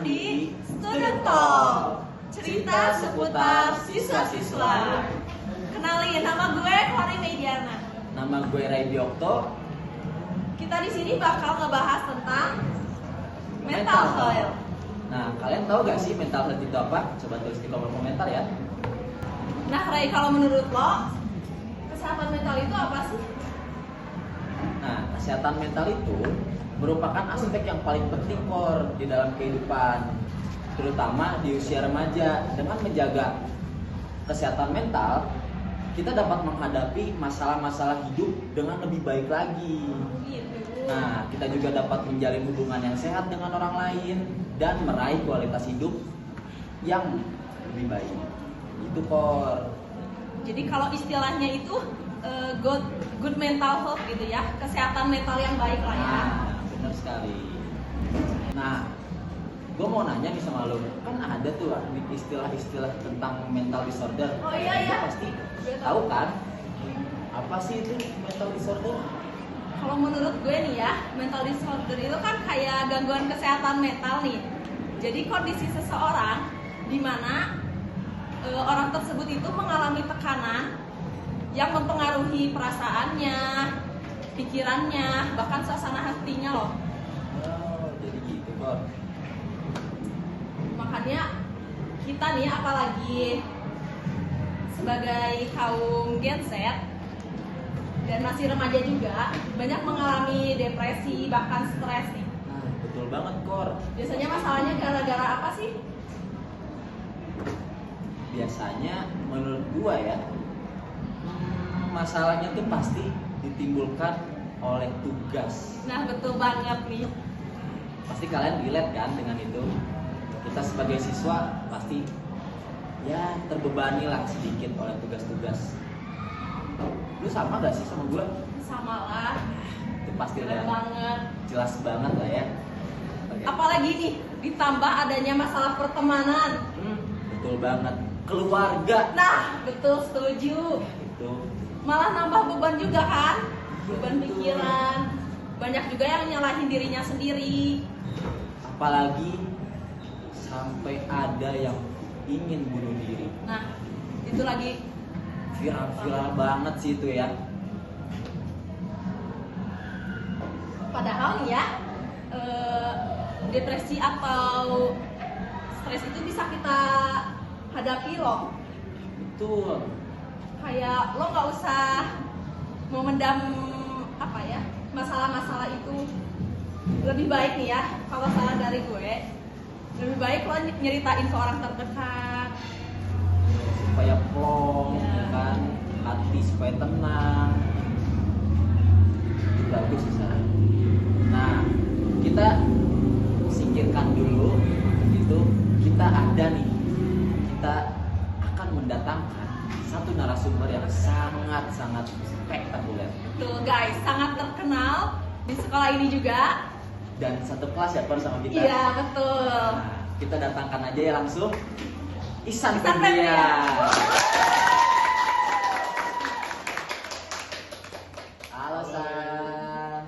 di Student Talk, cerita seputar siswa-siswa. Kenalin, nama gue Cori Mediana. Nama gue Ray Biokto. Kita di sini bakal ngebahas tentang mental health. Nah, kalian tahu gak sih mental health itu apa? Coba tulis di kolom komentar ya. Nah, Ray, kalau menurut lo, kesehatan mental itu apa sih? Nah, kesehatan mental itu merupakan aspek yang paling penting di dalam kehidupan, terutama di usia remaja. Dengan menjaga kesehatan mental, kita dapat menghadapi masalah-masalah hidup dengan lebih baik lagi. Nah, kita juga dapat menjalin hubungan yang sehat dengan orang lain dan meraih kualitas hidup yang lebih baik. Itu Kor. Jadi kalau istilahnya itu good mental health gitu ya, kesehatan mental yang baik lah ya. Nah, benar sekali. Nah, gue mau nanya nih sama lo, kan ada tuh istilah-istilah tentang mental disorder. Oh iya. Lo pasti tahu kan? Apa sih itu mental disorder? Kalau menurut gue nih ya, mental disorder itu kan kayak gangguan kesehatan mental nih. Jadi kondisi seseorang di mana orang tersebut itu mengalami tekanan yang mempengaruhi perasaannya, pikirannya, bahkan suasana hatinya loh. Oh, jadi gitu Kor. Makanya kita nih apalagi sebagai kaum Gen Z dan masih remaja juga banyak mengalami depresi bahkan stres nih. Nah, betul banget Kor. Biasanya masalahnya gara-gara apa sih? Biasanya menurut gua ya, masalahnya tuh pasti ditimbulkan oleh tugas. Nah, betul banget nih. Pasti kalian relate kan dengan itu. Kita sebagai siswa pasti ya terbebani lah sedikit oleh tugas-tugas. Lu sama gak sih sama gua? Sama lah. Itu pasti Keren udah banget. jelas banget lah ya. Oke. Apalagi nih ditambah adanya masalah pertemanan. Betul banget. Keluarga. Nah, betul, setuju. Itu. Malah nambah beban juga kan? Beban Betul. pikiran. Banyak juga yang nyalahin dirinya sendiri. Apalagi sampai ada yang ingin bunuh diri. Nah, itu lagi Viral banget sih itu ya. padahal nih ya depresi atau stres itu bisa kita hadapi loh. Betul. Kayak lo nggak usah memendam apa ya masalah-masalah itu. Lebih baik nih ya kalau saran dari gue, lebih baik lo nyeritain ke orang terdekat Supaya plong, Ya. kan, hati supaya tenang. Itu bagus sih Sarah. Nah, kita singkirkan dulu itu kita ada nih. Kita akan mendatangkan satu narasumber yang sangat-sangat spektakuler tuh guys, sangat terkenal di sekolah ini juga. dan satu kelas ya Kor sama kita. Iya betul. Nah, kita datangkan aja ya langsung Ihsan Ihsan Febrian. Febrian. Halo San.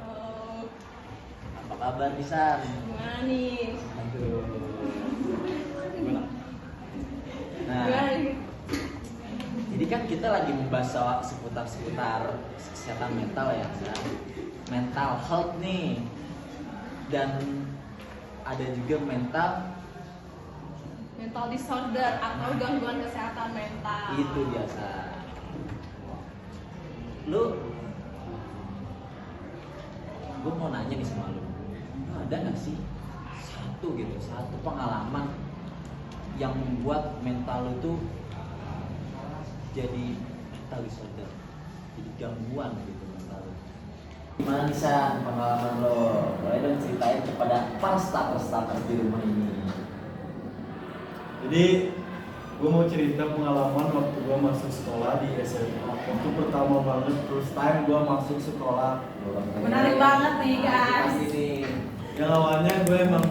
Oh, Apa kabar Ihsan? gimana nih? Aduh. Gimana? Nah, Gimana nih? jadi kan kita lagi membahas soal seputar kesehatan mental ya, San. Mental health nih. Dan ada juga mental disorder atau gangguan kesehatan mental. itu biasa. Gue mau nanya nih sama lu ada nggak sih satu pengalaman yang membuat mental lu tuh jadi mental disorder, jadi gangguan gitu mental lu? Gimana nih San pengalaman lo? Boleh dong ceritain kepada para starter di rumah ini. Jadi gue mau cerita pengalaman waktu gue masuk sekolah di SMA. Waktu pertama banget first time gue masuk sekolah. Menarik banget nih guys. Pasti nih. Yang awalnya gue emang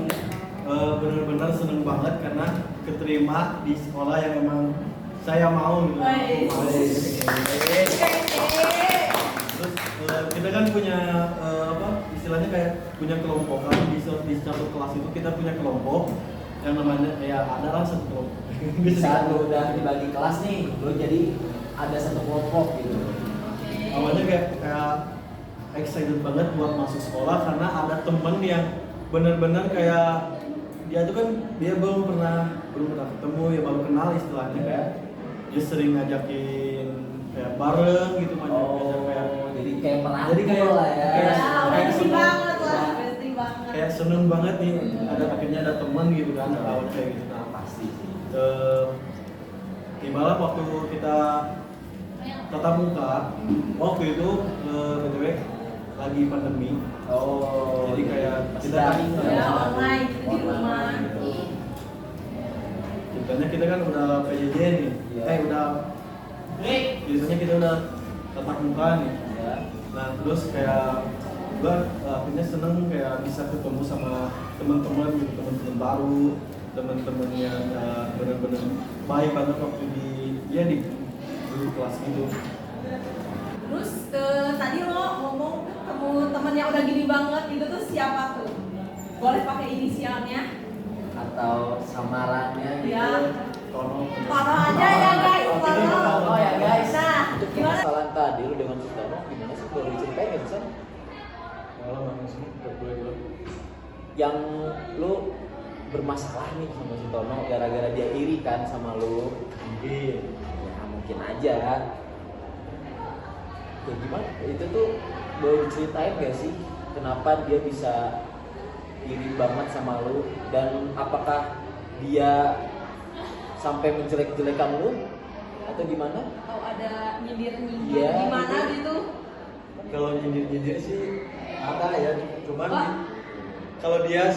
benar-benar seneng banget karena keterima di sekolah yang emang saya mau gitu. Wih. Terus kita kan punya istilahnya kayak punya kelompok kan di satu kelas itu kita punya kelompok yang namanya ya ada lah satu kelompok. Di saat lu udah dibagi kelas nih, lu jadi ada satu kelompok gitu. Awalnya kayak excited banget buat masuk sekolah karena ada temen yang bener-bener kayak dia tuh kan dia belum pernah ketemu ya, baru kenal istilahnya kayak dia sering ngajakin kayak bareng gitu, ngajak kayak jadi kayak merangkul jadi kayak lah ya. kayak Besti seneng, banget lah, besti banget. kayak seneng banget nih ada akhirnya ada temen gitu kan awal kayak gitu. Nah, Pasti sih. tibalah waktu kita tatap muka waktu itu btw lagi pandemi. Oh, Jadi kayak masih kita daring kan- lah. Ya, online gitu di rumah. ceritanya kita kan udah PJJ nih, Iya. udah biasanya kita udah tatap muka nih. Ya. Nah terus kayak gua akhirnya seneng kayak bisa ketemu sama teman-teman gitu, teman-teman baru, teman-teman yang benar-benar baik banget waktu di dulu kelas gitu. Terus tadi lo ngomong ketemu temen yang udah gini banget itu tuh siapa tuh? Boleh pakai inisialnya? Atau samarannya gitu. Ya. Tono. Tono aja ya guys, Tono. Oh ya guys. Nah, Untuk gimana? permasalahan tadi lu dengan Sutono gimana sih, boleh diceritain nggak bisa? Malah langsung udah boleh dulu. Yang lu bermasalah nih sama Sutono gara-gara dia iri kan sama lu? Mungkin. Ya mungkin aja. Ya gimana? Itu tuh boleh diceritain gak sih kenapa dia bisa iri banget sama lu, dan apakah dia sampai menjelek-jelekan lu atau gimana? Kalau ada nyindir-nyindir Iya, gimana gitu. gitu? Kalau nyindir sih ada ya, cuman Wah. kalau dia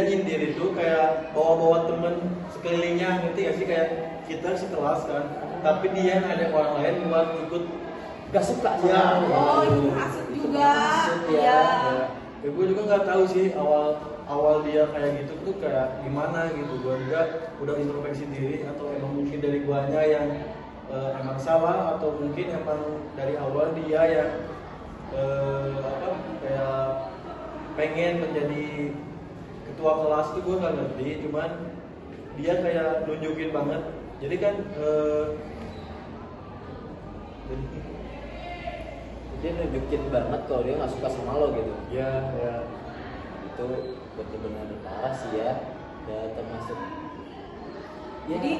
nyindir itu kayak bawa-bawa temen sekelilingnya, ngerti gak sih, kayak kita sekelas kan, tapi dia ngajak orang lain buat ikut. Gak suka sama Ya. lu. Oh, itu hasut juga. Hasut, Iya. Ya gue juga nggak tahu sih awal dia kayak gitu tuh kayak gimana gitu. Gue juga udah introspeksi diri, atau emang mungkin dari guanya yang emang salah, atau mungkin emang dari awal dia yang kayak pengen menjadi ketua kelas tuh, gue nggak ngerti. Cuman dia kayak nunjukin banget. Jadi kan Dia nunjukin banget kalau dia nggak suka sama lo gitu. ya Itu benar-benar parah sih ya. Dan termasuk Jadi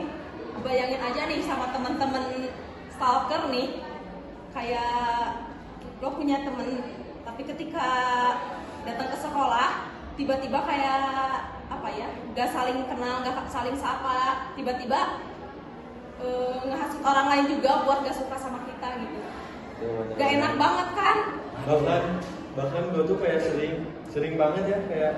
bayangin aja nih sama temen-temen stalker nih, kayak lo punya temen, tapi ketika datang ke sekolah tiba-tiba kayak apa ya, gak saling kenal, gak saling sapa, tiba-tiba ngehasut orang lain juga buat gak suka sama kita gitu. Gak enak banget kan? bahkan gue tuh kayak sering banget ya, kayak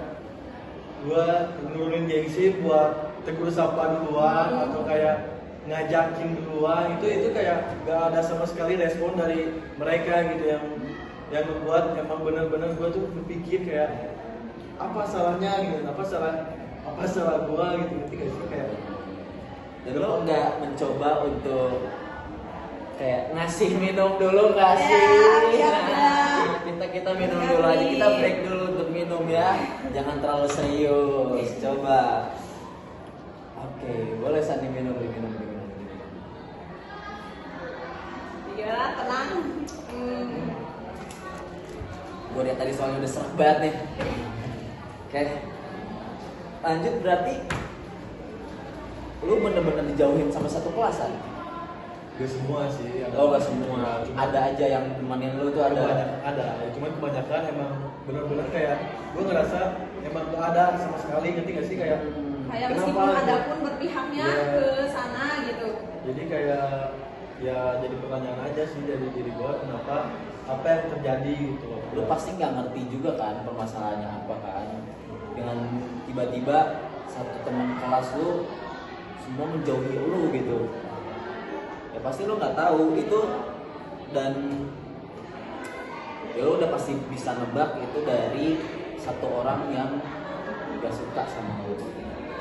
gue nurunin gengsi buat tegur sapa duluan, atau kayak ngajakin duluan. Itu kayak gak ada sama sekali respon dari mereka gitu, yang membuat emang bener-bener gue tuh berpikir kayak apa salahnya gitu, apa salah gue gitu, ngerti gak sih kayak. Dan lo nggak mencoba untuk kayak ngasih minum dulu nggak sih? Ya, Kita minum dulu aja, kita break dulu untuk minum ya. Jangan terlalu serius. Coba. Oke, boleh Sandi minum. Iya, tenang. Gue lihat tadi soalnya udah serak banget nih. Oke. Lanjut, berarti lu bener-bener dijauhin sama satu kelas kan? Gak semua sih. Oh gak semua. Ada aja yang temenin lu tuh ada. Ada. Cuman kebanyakan emang bener-bener kayak gue ngerasa emang gak ada sama sekali, ngerti gak sih kayak. Kayak Kenapa meskipun gitu? ada pun berpihaknya Iya. ke sana gitu. Jadi kayak ya jadi pertanyaan aja sih dari diri gue, kenapa, apa yang terjadi gitu loh. Lu pasti nggak ngerti juga kan permasalahannya apa kan, dengan tiba-tiba satu teman kelas lu semua menjauhi lu gitu. Ya pasti lu nggak tahu itu, dan ya lu udah pasti bisa nebak itu dari satu orang yang gak suka sama lu,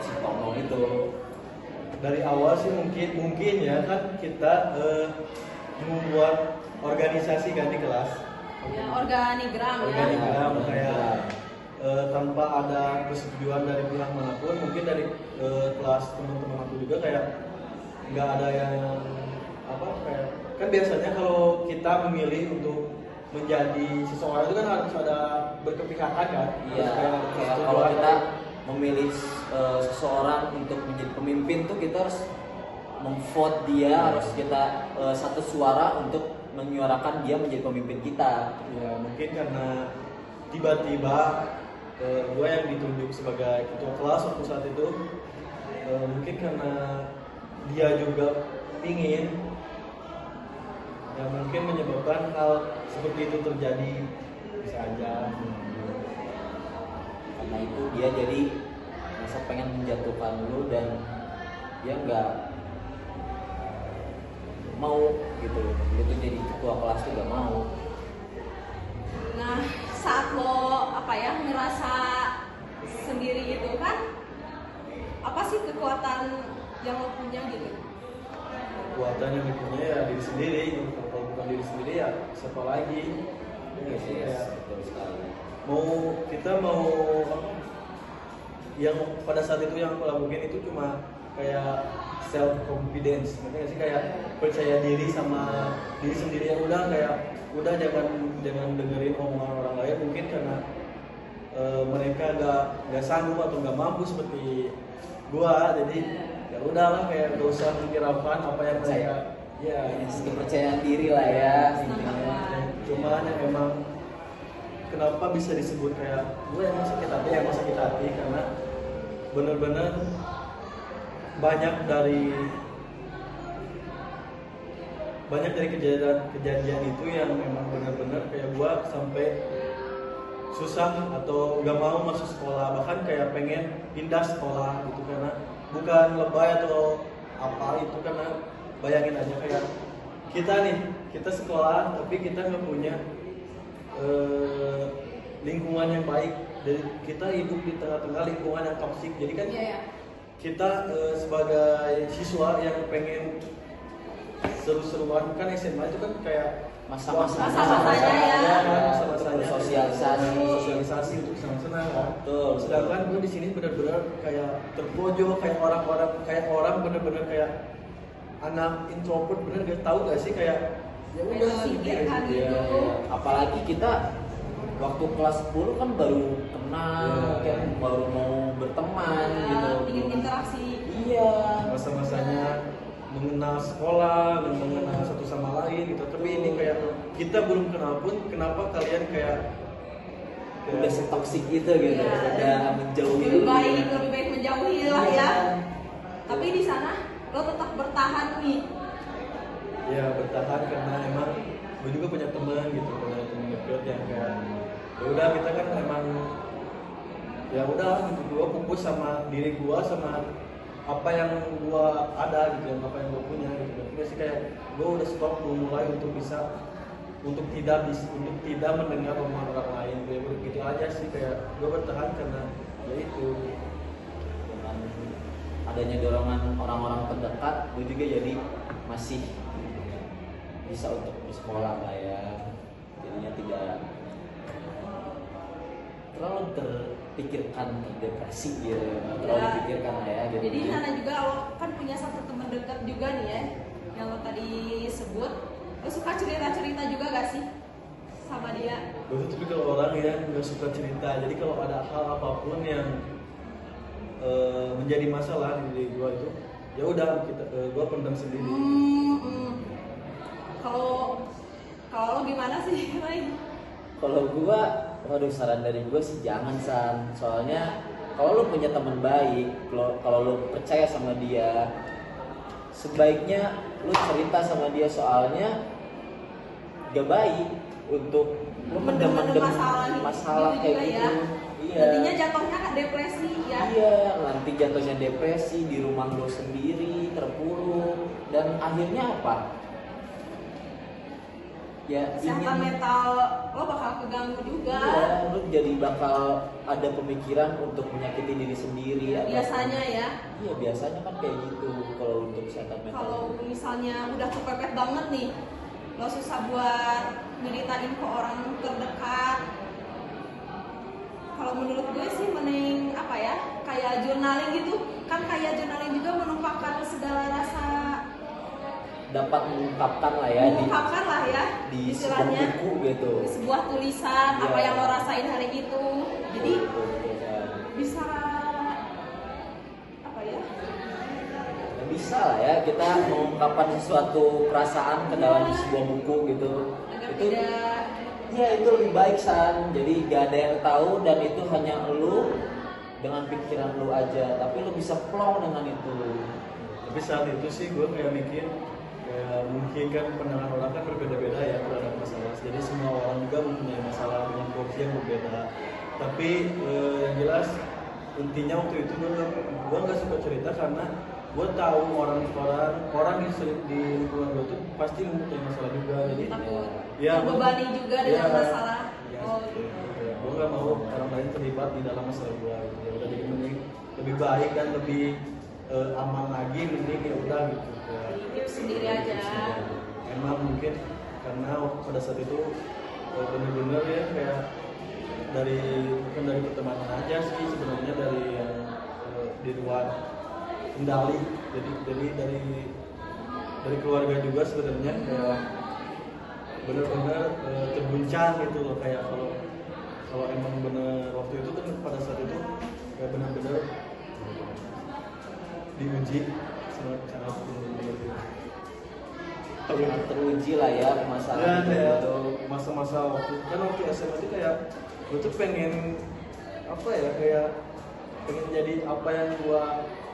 si Tono itu. Dari awal sih mungkin ya kan kita membuat organisasi kan di kelas. Ya, organigram ya. Organigram kayak tanpa ada persetujuan dari pihak manapun, mungkin dari kelas teman-teman aku juga kayak nggak ada yang apa kayak kan biasanya kalau kita memilih untuk menjadi seseorang itu kan harus ada berkepihakan kan. Iya, Harus kayak kayak kalau kita memilih seseorang untuk menjadi pemimpin tuh kita harus memvote dia, harus kita satu suara untuk menyuarakan dia menjadi pemimpin kita. ya mungkin karena tiba-tiba gue yang ditunjuk sebagai ketua kelas waktu saat itu, mungkin karena dia juga pingin, ya mungkin menyebabkan hal seperti itu terjadi, bisa aja. Karena itu dia jadi merasa pengen menjatuhkan lu dan dia nggak mau gitu, dia tuh jadi ketua kelas tuh nggak mau. Nah, saat lo apa ya ngerasa sendiri itu kan, apa sih kekuatan yang lo punya gitu? Kekuatan yang dipunya ya diri sendiri, kalau bukan diri sendiri ya siapa lagi? Iya sih, Ya, betul sekali. kita mau apa, yang pada saat itu yang aku lakukan itu cuma kayak self confidence, ngerti nggak sih, kayak percaya diri sama diri sendiri, yang udah jangan dengerin omongan orang lain, mungkin karena mereka nggak sanggup atau nggak mampu seperti gua, jadi ya udahlah kayak gak usah menghiraukan apa yang mereka ya Kepercayaan diri lah ya intinya. cuman yang emang kenapa bisa disebut kayak gue yang sakit hati karena bener-bener banyak dari kejadian itu yang memang benar-benar kayak gua sampai susah atau gak mau masuk sekolah, bahkan kayak pengen pindah sekolah gitu, karena bukan lebay atau apa itu, karena bayangin aja kayak kita sekolah tapi kita nggak punya lingkungan yang baik, dari kita hidup di tengah-tengah lingkungan yang toksik, jadi kan kita sebagai siswa yang pengen seru-seruan, kan SMA itu kan kayak Masa-masanya ya. masa-masanya sosialisasi untuk senang-senang kan. Betul. Sedangkan gue di sini benar-benar kayak terpojok, kayak orang benar-benar kayak anak introvert, bener gak tahu gak sih kayak ya udah Memikirkan gitu ya. itu. Apalagi kita waktu kelas 10 kan baru kenal, kan baru mau berteman gitu. Ingin interaksi. Iya. Masa-masanya mengenal sekolah, mengenal satu sama lain gitu. Tapi ini kayak kita belum kenal pun, kenapa kalian kayak Udah setoksik gitu gitu, Iya. udah menjauhi. Lebih baik menjauhi lah ya. Iya. Tapi di sana lo tetap bertahan nih. ya bertahan karena emang gue juga punya teman gitu, punya teman dekat yang kayak ya udah kita kan emang ya udah gitu, gue fokus sama diri gue, sama apa yang gue ada gitu, apa yang gue punya gitu. Jadi sih kayak gue udah stop mulai untuk tidak mendengar omongan orang lain, kayak begitu aja sih, kayak gue bertahan karena ya itu. Dengan adanya dorongan orang-orang terdekat, gue juga jadi masih bisa untuk bersekolah lah ya. Jadinya tidak terlalu terpikirkan, terdepresi gitu, nggak terlalu dipikirkan lah ya. Gitu. Jadi di sana juga lo kan punya satu teman dekat juga nih ya, yang lo tadi sebut. Lo suka cerita-cerita juga gak sih sama dia? Gue tuh tipikal orang yang nggak suka cerita, jadi kalau ada hal apapun yang menjadi masalah di diri gue itu, ya udah gue pendam sendiri. Kalau lo gimana sih, Ray? Kalau gua, waduh, saran dari gua sih jangan, San. Soalnya kalau lu punya teman baik, kalau lu percaya sama dia, sebaiknya lu cerita sama dia, soalnya gak baik untuk lu mendem-mendem masalah gitu kayak juga gitu. ya. Iya. Nantinya jatuhnya ke depresi ya. Iya, nanti jatuhnya depresi di rumah lu sendiri, terpuruk, dan akhirnya apa? Ya, Kesehatan mental lo bakal keganggu juga. Iya, lu jadi bakal ada pemikiran untuk menyakiti diri sendiri. Biasanya ya. Iya, biasanya kan kayak gitu kalau untuk kesehatan mental. Kalau misalnya udah kepepet banget nih, lo susah buat nyeritain ke orang terdekat. Kalau menurut gue sih mending apa ya, kayak journaling gitu kan, kayak journaling juga menumpahkan segala rasa, dapat mengungkapkan lah ya mengungkapkan lah ya di sebuah istilahnya buku gitu. di sebuah tulisan Iya. apa yang lo rasain hari itu, jadi Betul. bisa apa ya, Ya, bisa lah ya kita mengungkapkan sesuatu perasaan ke dalam sebuah buku gitu. agar Itu tidak ya itu lebih baik San. Jadi gak ada yang tahu dan itu hanya lu dengan pikiran lu aja, tapi lu bisa plong dengan itu. Tapi saat itu sih gue kayak mikir kayak mungkin kan pandangan orang kan berbeda-beda ya terhadap masalah. Jadi semua orang juga mempunyai masalah dengan porsi yang berbeda. Tapi yang jelas intinya waktu itu gue nggak suka cerita karena gue tahu orang yang sering di lingkungan gue tuh pasti mempunyai masalah juga. Jadi takut ya, terbebani juga dengan ya, masalah. ya, Oh, gue nggak mau orang lain terlibat di dalam masalah gue. Gitu. Ya udah jadi mending lebih baik dan lebih aman lagi, mending ya udah gitu. hidup sendiri aja. Emang mungkin karena pada saat itu bener-bener ya kayak bukan dari pertemanan aja sih sebenarnya, dari yang di luar kendali. Jadi dari keluarga juga sebenarnya kayak bener-bener terguncang gitu loh, kayak kalau emang bener waktu itu kan pada saat itu kayak bener-bener diuji sangat bener-bener Sangat teruji lah ya ya, masalah kayak itu. masa-masa waktu SMA itu kayak gue tuh pengen apa ya, kayak pengen jadi apa yang gue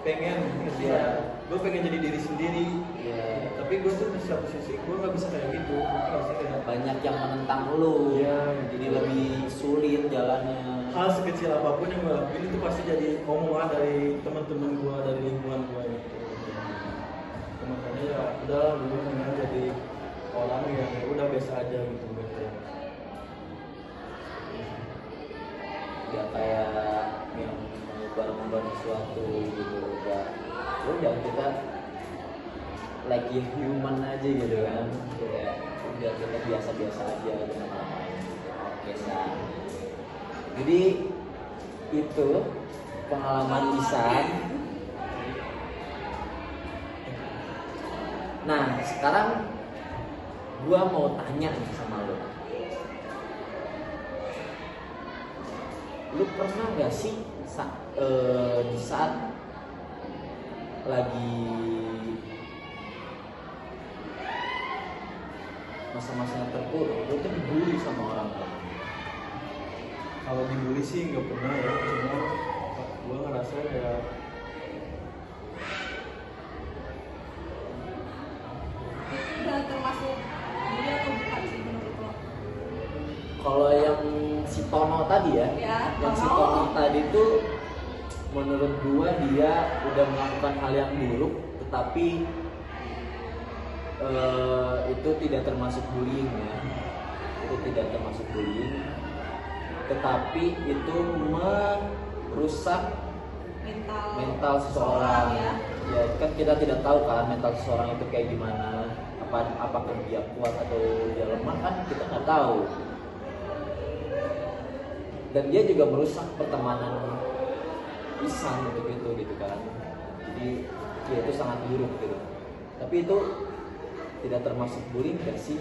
pengen gitu Iya. ya. Gue pengen jadi diri sendiri. Iya. Tapi gue tuh di satu sisi gue nggak bisa kayak gitu. Pasti kayak Banyak yang menentang lu, Iya. jadi lebih sulit jalannya. hal sekecil apapun yang gue lakuin itu pasti jadi omongan dari teman-teman gue, dari lingkungan gue gitu. Makanya ya udah dulu mendingan jadi orang yang ya udah biasa aja gitu. Gak kayak yang mengubah sesuatu gitu. Udah kita like a human aja gitu kan, kayak udah kita biasa-biasa aja dengan orang lain. Oke San, jadi itu pengalaman Isan. Nah sekarang gua mau tanya nih sama lo, lu pernah gak sih di saat lagi masa-masa terpuruk lu tuh dibully sama orang tua? Kalau dibully sih nggak pernah ya, cuma gue ngerasa kayak Udah termasuk bully atau bukan sih menurut lo? Kalau yang si Tono tadi ya, Ya, yang si Tono. Tono tadi tuh menurut gua dia udah melakukan hal yang buruk, tetapi itu tidak termasuk bullying ya. Itu tidak termasuk bullying, tetapi itu merusak mental seseorang. ya. Ya kan kita tidak tahu kan mental seseorang itu kayak gimana. Apakah dia kuat atau dia lemah kan kita nggak tahu. Dan dia juga merusak pertemanan Isan gitu kan. Jadi ya itu sangat buruk gitu. Tapi itu tidak termasuk bullying gak sih?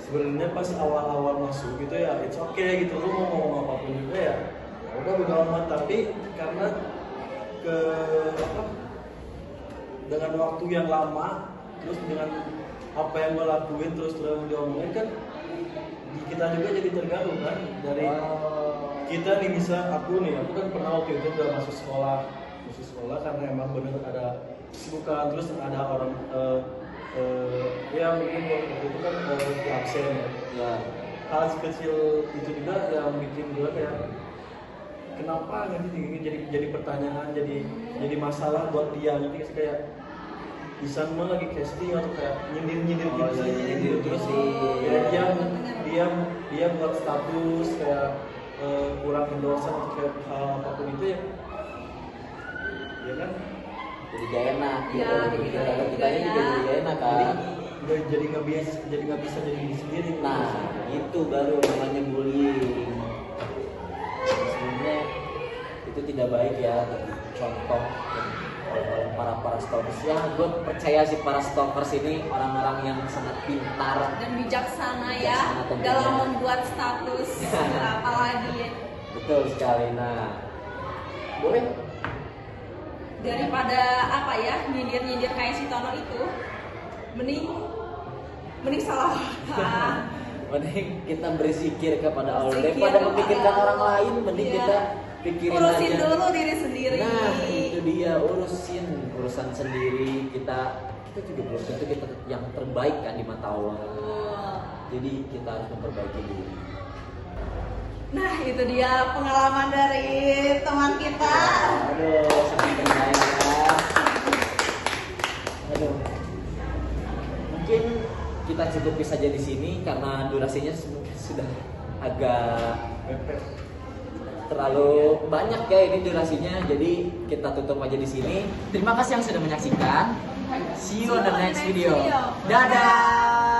sebenarnya pas awal-awal masuk gitu ya it's okay gitu, lu mau ngomong apapun juga ya udah bodo amat. Tapi karena dengan waktu yang lama, terus dengan apa yang gue lakuin terus diomongin kan kita juga jadi terganggu kan. Dari kita nih, misal aku kan pernah waktu itu udah masuk sekolah karena emang bener ada kesibukan, terus ada orang ya mungkin waktu itu kan di absen Ya. hal sekecil itu juga yang bikin gue kayak kenapa nanti jadi pertanyaan, jadi masalah buat dia. Nanti kayak Isan mah lagi casting atau kayak nyindir Oh, gitu, iya, nyindir terus gitu. ya, dia buat status kayak kurang endorse atau kayak hal apapun itu ya kan. Jadi gak enak Ya, gitu. jadi Kita gak enak kita juga juga ya. jadi gak enak kan. Jadi nggak bisa jadi diri sendiri. Nah, itu baru namanya bullying. Sebenarnya itu tidak baik ya, tapi contoh oleh para stalkers ya. Gue percaya sih para stalkers ini orang-orang yang sangat pintar Dan bijaksana ya Bijaksana tentunya. dalam membuat status apalagi ya. betul sekali. Nah, boleh Daripada apa ya nyindir kayak si Tono itu, mending salah. mending kita berzikir kepada Allah Zikir daripada kepada memikirkan Allah. orang lain. Mending Iya. kita pikirin Urusin aja. dulu diri sendiri. Nah, itu dia, urusan sendiri. Kita juga belum tentu kita yang terbaik kan di mata Allah. Betul. Jadi kita harus memperbaiki diri. Nah, itu dia pengalaman dari teman kita. Aduh, sangat terbaik ya. Aduh. Mungkin kita cukupi saja di sini karena durasinya sudah agak terlalu banyak ya ini durasinya. Jadi kita tutup aja di sini. Terima kasih yang sudah menyaksikan. See you on the next video. Dadah.